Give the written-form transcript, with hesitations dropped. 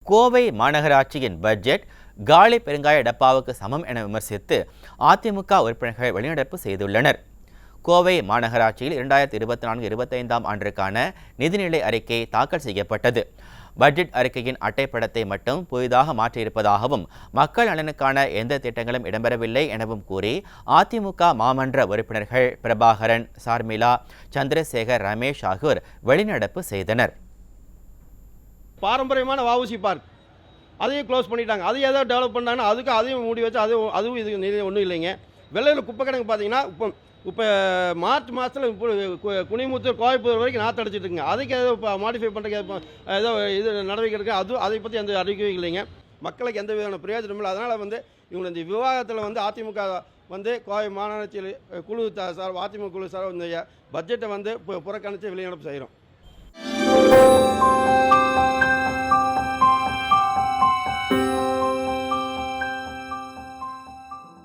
கோவை மாநகராட்சியின் பட்ஜெட் காலி பெருங்காய டப்பாவுக்கு சமம் என விமர்சித்து அதிமுக உறுப்பினர்கள் வெளிநடப்பு செய்துள்ளனர். கோவை மாநகராட்சியில் 2024-25ஆம் ஆண்டிற்கான நிதிநிலை அறிக்கை தாக்கல் செய்யப்பட்டது. பட்ஜெட் அறிக்கையின் அட்டைப்படத்தை மட்டும் புதிதாக மாற்றியிருப்பதாகவும் மக்கள் நலனுக்கான எந்த திட்டங்களும் இடம்பெறவில்லை எனவும் கூறி அதிமுக மாமன்ற உறுப்பினர்கள் பிரபாகரன், சார்மிளா, சந்திரசேகர், ரமேஷ் ஆகியோர் வெளிநடப்பு செய்தனர். பாரம்பரியமான வஉசி பார்க் அதையும் க்ளோஸ் பண்ணிட்டாங்க. அதையும் ஏதோ டெவலப் பண்ணாங்கன்னா அதுக்கு அதையும் மூடி வச்சு அதுவும் இது ஒன்றும் இல்லைங்க. வெள்ளையில் குப்பை கிடங்கு பார்த்தீங்கன்னா இப்போ மார்ச் மாதத்தில் குனிமுத்தூர் கோயம்புத்தூர் வரைக்கும் நாற்று அடிச்சிட்டு இருக்குங்க. அதுக்கு ஏதோ இப்போ மாடிஃபை பண்ணுறதுக்கு ஏதோ இது நடவடிக்கை எடுக்க அதை பற்றி எந்த அறிவிக்கையும் இல்லைங்க. மக்களுக்கு எந்த விதமான பிரயோஜனம் இல்லை. அதனால் இவங்க இந்த விவாதத்தில் அதிமுக கோவை மாநகராட்சியில் குழு சார் அதிமுக குழு சார் இந்த பட்ஜெட்டை புறக்கணித்து வெளிநடப்பு செய்கிறோம்.